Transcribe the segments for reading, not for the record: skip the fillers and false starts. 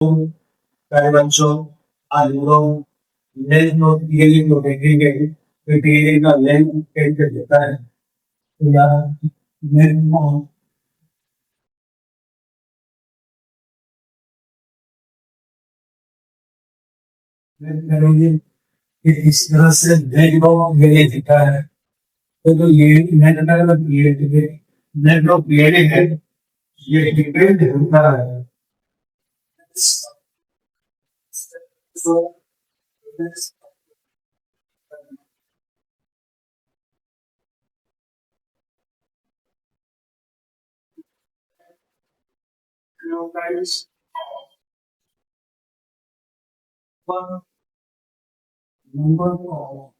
प्यारे बच्चों, आज हम लोग लेंथ ऑफ डीएनए को देखेंगे कि डीएनए का लेंथ कैसे दिखता है। तो यहाँ लेंथ ऑफ करेंगे कि इस तरह से लेंथ ऑफ डीएनए दिखता है। तो ये लेंथ ऑफ डीएनए है, ये डिपेंड होता है। So, guys, one number of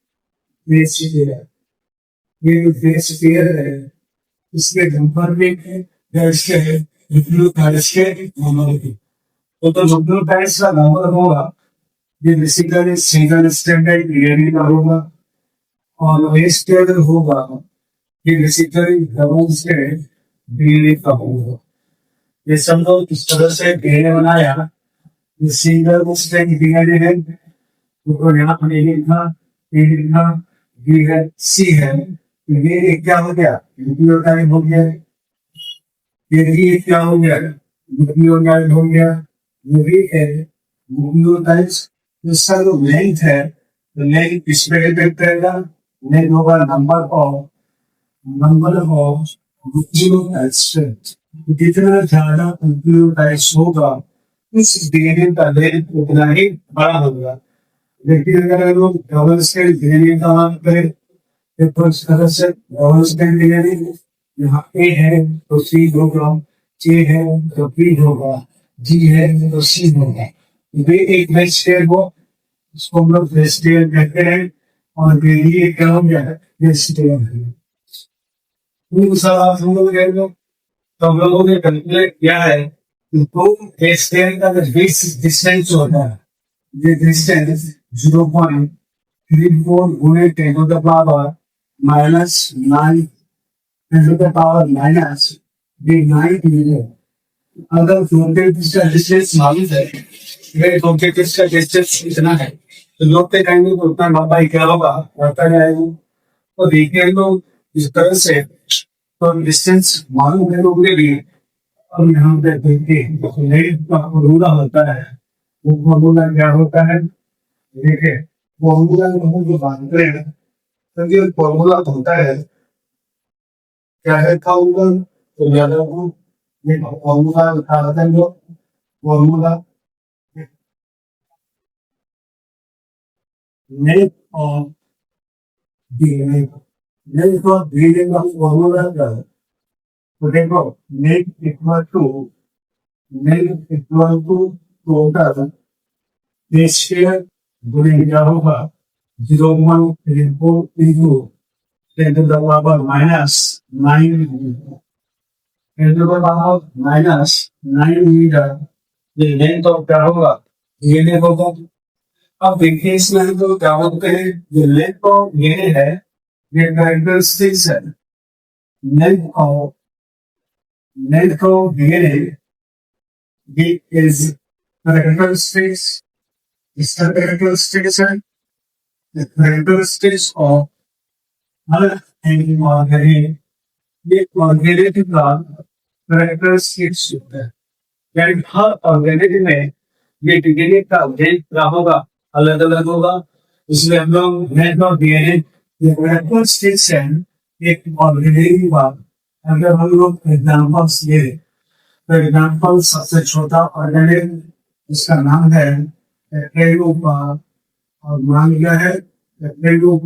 base pair, ये जो बेस पेयर है इसके नंबर में इसके न्यूक्लियोटाइड्स के नंबर की तो न्यूक्लियोटाइड्स का नंबर होगा ये बेसिकली सिंगल स्ट्रैंडेड डीएनए का होगा और बेस पेयर होगा ये बेसिकली डबल स्ट्रैंड डीएनए का होगा। ये समझो इस तरह से डीएनए बनाया, ये सिंगल स्ट्रैंड डीएनए है तो यहाँ पर ये लिखा बी है सी है, ये क्या हो गया न्यूक्लियोटाइड हो गया, ये क्या हो गया न्यूक्लियोटाइड हो गया, ये भी है न्यूक्लियोटाइड्स। इसका जो लेंथ है तो लेंथ किस पे डिपेंड करेगा, लेंथ होगा नंबर ऑफ न्यूक्लियोटाइड्स। जितना ज्यादा न्यूक्लियोटाइड्स होगा उस डीएनए का लेंथ उतना ही बड़ा होगा। लेकिन अगर हम लोग डबल स्ट्रैंड डीएनए का बात करें तो इस तरह से डबल स्ट्रैंड डीएनए यहाँ ए है तो सी होगा, ए है तो बी होगा, जी है तो सी होगा। ये एक बेस पेयर हो, इसको हम लोग बेस पेयर कहते हैं और ये क्या हो गया बेस पेयर है। सवाल हम लोग तो हम लोगों ने कैलकुलेट किया है कि दो बेस पेयर का बेस डिस्टेंस होता है, ये डिस्टेंस 0.34 गुणे 10 to the power minus 9 10 to the power minus 9 है। अगर दोनों का डिस्टेंस मालूम है, ये दोनों का डिस्टेंस कितना है तो लोग पे कहेंगे तो उतना लंबाई क्या होगा बढ़ता जाएगा। तो देखिए लोग इस तरह से तो डिस्टेंस मालूम है लोगों के लिए। अब यहाँ पे देखिए लेंथ का फॉर्मूला होता है, वो फॉर्मूला क्या होता है देखिए फॉर्मूला हम जो बात करें तो ये फॉर्मूला होता है क्या है फॉर्मूला तो याद रखो ये फॉर्मूला बता रहा है जो फॉर्मूला लेंथ ऑफ डीएनए का फॉर्मूला क्या है तो देखो length equal to total base pair गुणे क्या होगा 0.3432 10 to the power minus 9 10 to the power minus 9 metre ये लेंथ ऑफ क्या होगा डीएनए होगा। अब देखिए इसमें हम तो क्या बोलते हैं ये लेंथ ऑफ डीएनए है, ये कैरेक्टरिस्टिक्स है लेंथ ऑफ डीएनए ये इज कैरेक्टरिस्टिक्स, इसका कैरेक्टरिस्टिक्स है the characteristics of her any organic ये ऑर्गेनिक का कैरेक्टरिस्टिक्स होता है, यानी हर ऑर्गेनिक में ये डीएनए का लेंथ क्या होगा अलग अलग होगा। इसलिए हम लोग लेंथ ऑफ डीएनए ये कैरेक्टरिस्टिक्स है एक ऑर्गेनिक का। अगर हम लोग एग्जांपल्स ले तो एग्जांपल सबसे छोटा ऑर्गेनिक इसका नाम है और मान लिया है देखो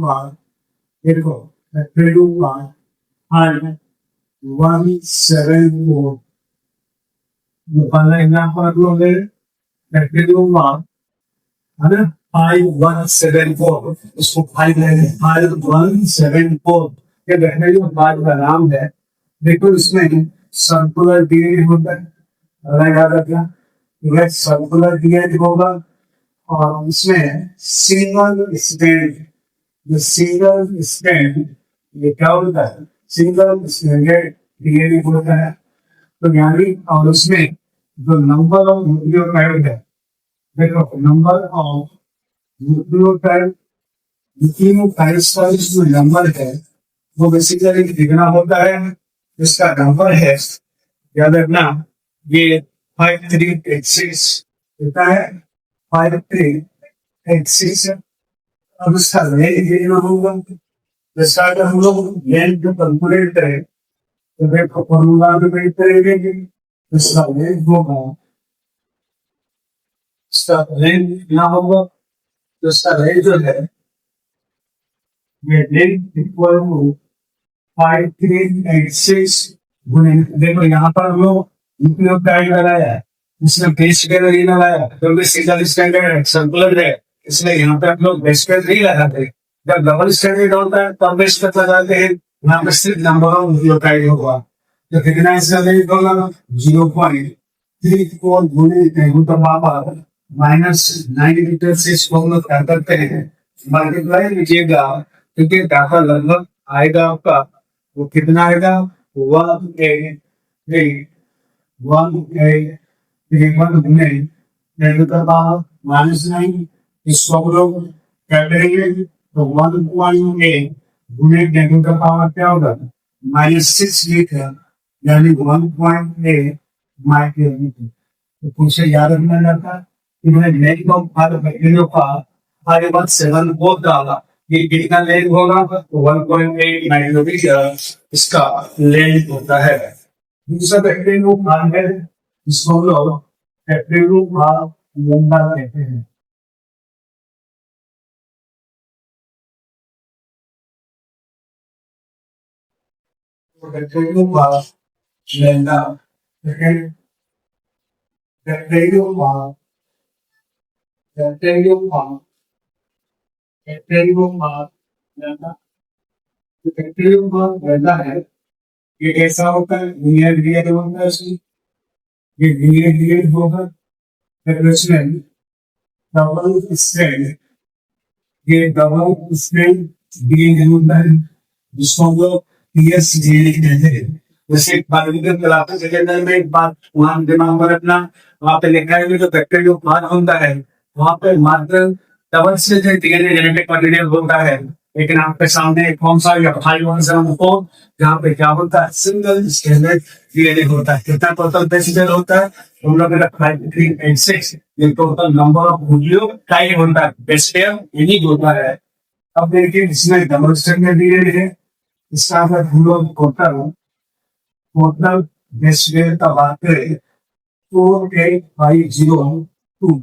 174 पहला एग्जांपल लोगे है ना 5174 उसको 5174 ये देखने जो बात का नाम है। देखो इसमें सर्कुलर डीएनए होता है, याद रखना सर्कुलर डीएनए होगा और इसमें सिंगल स्टैंड ये क्या होता है सिंगल स्टैंडर्ड डीएनए होता है। तो यानी और उसमें जो नंबर ऑफ न्यूक्लियोटाइड है देखो नंबर ऑफ न्यूक्लियोटाइड न्यूक्लियोटाइड्स का जो नंबर है वो बेसिकली कितना होता है, इसका नंबर है, याद रखना, ये 5386 कितना है, 5386। अब इसका रेंज कितना होगा, इसका अगर हम लोग रेंज को कैलकुलेट करें तो देखो फॉर्मूला में वेट करेंगे, इसका रेंज होगा, इसका रेंज कितना होगा, तो इसका रेंज जो है ये रेंज इक्वल टू 5386 गुणे, देखो यहाँ पर हम लोग न्यूक्लियोटाइड लगाया है, इसमें बेस पेयर नहीं लगाया क्योंकि सिंगल स्टैंडर्ड सर्कुलर है, इसलिए यहाँ पे हम लोग बेस पेयर नहीं लगाते। जब डबल स्टैंडर्ड होता है तब बेस पेयर लगाते हैं, यहाँ पे सिर्फ नंबर ऑफ न्यूक्लियोटाइड होगा, तो कितना इसका रेंज होगा, 0.34 गुणे 10⁻⁻⁹ से इसको हम लोग क्या करते हैं, मल्टीप्लाई कीजिएगा, क्योंकि डाटा लगभग आएगा आपका, वो कितना आएगा, 181 गुणे 10⁻⁹ इसको हम लोग क्या करेंगे, तो 1.8 गुणे 10⁻क्या होगा, -6 लीटर, यानी 1.8 माइक्रोमीटर। तो कुछ याद रखना जाता है कि मैं लेग का वैल्यू का आगे बाद 7 को डाला, ये कितना लेग होगा, तो 1.8 माइक्रोमीटर इसका लेग होता है। दूसरा बैक्टीरिया भाग है, इसको हम लोग बैक्टीरिया भाग लंबा कहते हैं। बैक्टीरिया भाग लेंदा, बैक्टीरिया भाग बैक्टीरिया भाग बैक्टीरिया भाग लेंदा, बैक्टीरिया भाग लेंदा है, ये कैसा होता है, लिनियर लिनियर होता है इसकी, ये लिनियर लिनियर होगा, फिर इसमें डबल स्ट्रैंड, ये डबल स्ट्रैंड डीएनए होता है, जिसको हम लोग पीएस डीएनए कहते हैं। जैसे बायोलॉजिकल क्लासेस के अंदर में एक बात वहां दिमाग में रखना, वहां पे लिखा है जो बैक्टीरिया भाग होता है, वहां पे मात्र double strand DNA genetic material होता है, लेकिन आपके सामने कौन सा या 514 जहाँ पे क्या होता है, सिंगल स्ट्रैंडेड डीएनए होता है। कितना टोटल बेसिकल होता है, हम लोग 5386, ये टोटल नंबर ऑफ न्यूक्लियोटाइड होता है, बेस पेयर यही होता है। अब देखिए इसमें डबल स्ट्रैंडेड डीएनए है, इसका अगर हम लोग टोटल बेस पेयर का बात करें 48502,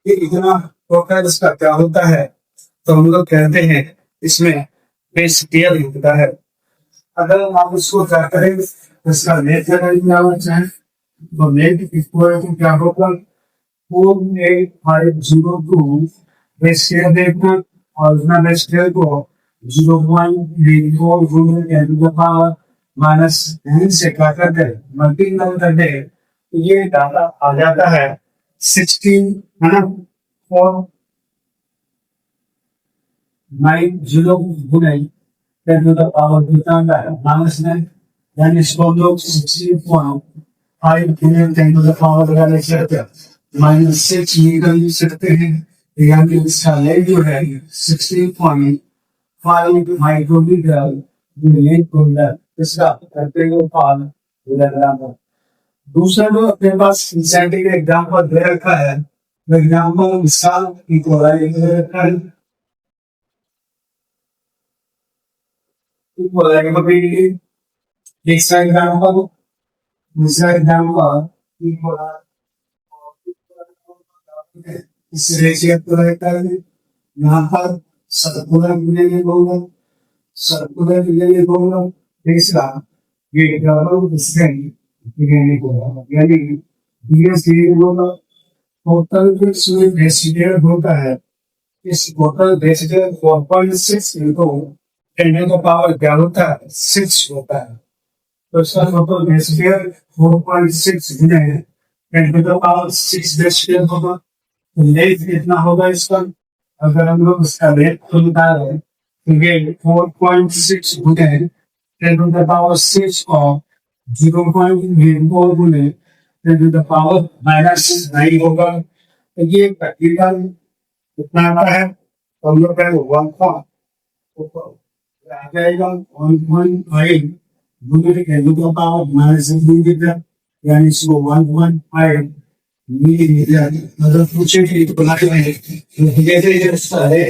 ये इतना टोटल इसका क्या होता है, तो हम लोग कहते हैं इसमें बेस पेयर होता है। अगर आप उसको क्या करें, इसका नेट क्या होना चाहिए, तो नेट इक्वल टू क्या होगा, 48502 बेस पेयर देखना, और उसमें बेस पेयर को 0.34 गुणे 10⁻⁻⁻n से क्या करते हैं, मल्टीप्लाई करते हैं, तो ये डाटा आ जाता है 16, है ना, 490 गुणे 10⁻⁻⁻9, यानी इसको हम लोग 16.5 गुणे 10⁻⁻⁻6 निकाल सकते हैं, यानी इसका लेग जो है 16.5 माइक्रोमीटर लेग होगा, इसका दूसरा जो अपने पास इंसेंटिव एग्जाम्पल दे रखा है, एग्जाम्पल मिसाल की दे रखा है, दूसरा एग्जाम्पल इस रेशियो को रहता है, यहाँ पर सर्कुलर मिलेंगे होगा, सर्कुलर मिलेंगे होगा, तीसरा ये डबल स्ट्रैंड मिलेंगे होगा, यानी डीएस होगा। टोटल जो इसमें बेसिडियर होता है, इस टोटल बेसिडियर 4.6 इंटू 10⁻⁻ क्या होता है, 6 होता है, तो इसका टोटल बेसिडियर 4.6 गुणे 10⁻6 बेसिडियर होगा। रेट कितना होगा इसका, अगर हम लोग इसका रेट को निकालें तो ये 4.6 गुणे 10⁻6 और 0.34 गुणे 10⁻⁻9 होगा, तो ये तकरीबन कितना आता है, तो हम लोग कहेंगे 1 आ जाएगा 1.5 मिलीमीटर, यानी इसको 1.5 मिलीमीटर मतलब पूछे कि बना के जैसे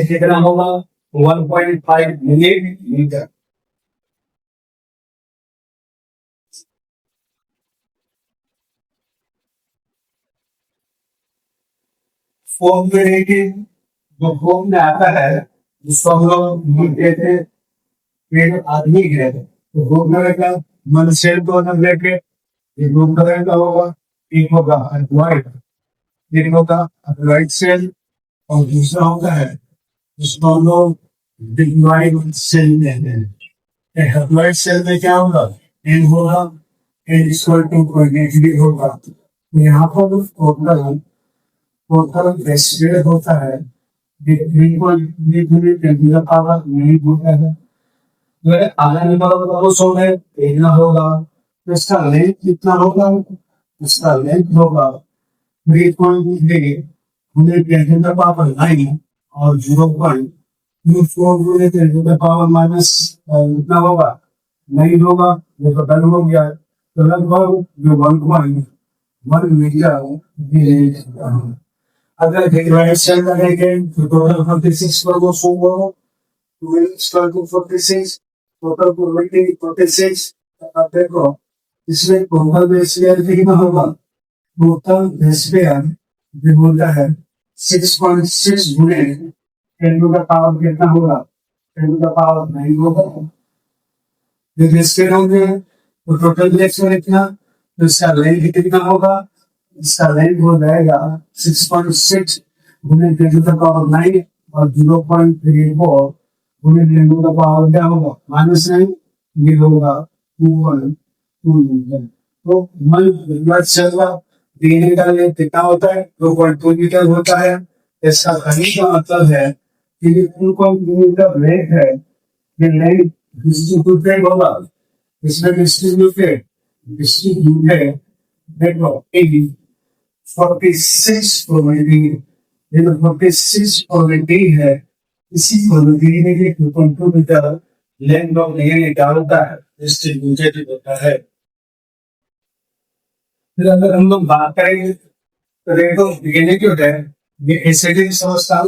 कितना होगा 1.5 मिलीमीटर। फॉर्म में देखिए, जो फॉर्म में आता है जिसको हम लोग कहते हैं पेड़ आदमी है, तो फॉर्म का मन से तो न लेके ये फॉर्म का होगा, एक होगा अल्वाइड, एक होगा अल्वाइड सेल, और दूसरा होता है जिसको हम लोग डिवाइड सेल कहते हैं। अल्वाइड सेल में क्या होगा, एन होगा, एन इक्वल टू नेगेटिव होगा। यहाँ पर टोटल रेशियो होता है, पावर नहीं होता है, आधा नंबर वो सो है देखना होगा, तो इसका लेंथ कितना होगा, इसका लेंथ होगा 3.3 पावर 9 और 0.24 पावर माइनस कितना होगा, नहीं होगा, ये तो डन हो गया। तो लगभग जो 1.1 मीटर। अगर डिवाइडेशन करेंगे तो टोटल 46 पर वो सो होगा, 46 टोटल प्रोबेबिलिटी 46। अब देखो इसमें टोटल बेसियर कितना होगा, टोटल बेसियर जो बोलता है 6.6 गुणे 10 टू द पावर कितना होगा, 10 टू द पावर 9 होगा। जो बेसियर होंगे तो टोटल बेसियर कितना, तो इसका लेंथ कितना होगा, इसका लेंथ हो जाएगा 6.6 गुणे 10 टू द पावर 9 और 0.34 गुणे 10 टू द पावर क्या होगा माइनस 9, ये होगा 2.2 मीटर। तो मन देने का लेंथ कितना होता है, 2.2 मीटर होता है। इसका कहने का मतलब है कि 2.2 मीटर लेंथ है, ये लेंथ डिस्ट्रीब्यूटेड होगा, इसमें डिस्ट्रीब्यूटेड देखो 46 प्रोबेबिलिटी, ये तो 46 प्रोबेबिलिटी है, इसी प्रोबेबिलिटी में ये 2.2 मीटर लेंथ ऑफ एयर निकालता है, डिस्ट्रीब्यूटेड होता है। फिर अगर हम लोग बात करेंगे तो देखो ये जो है ये एसिडिक समस्या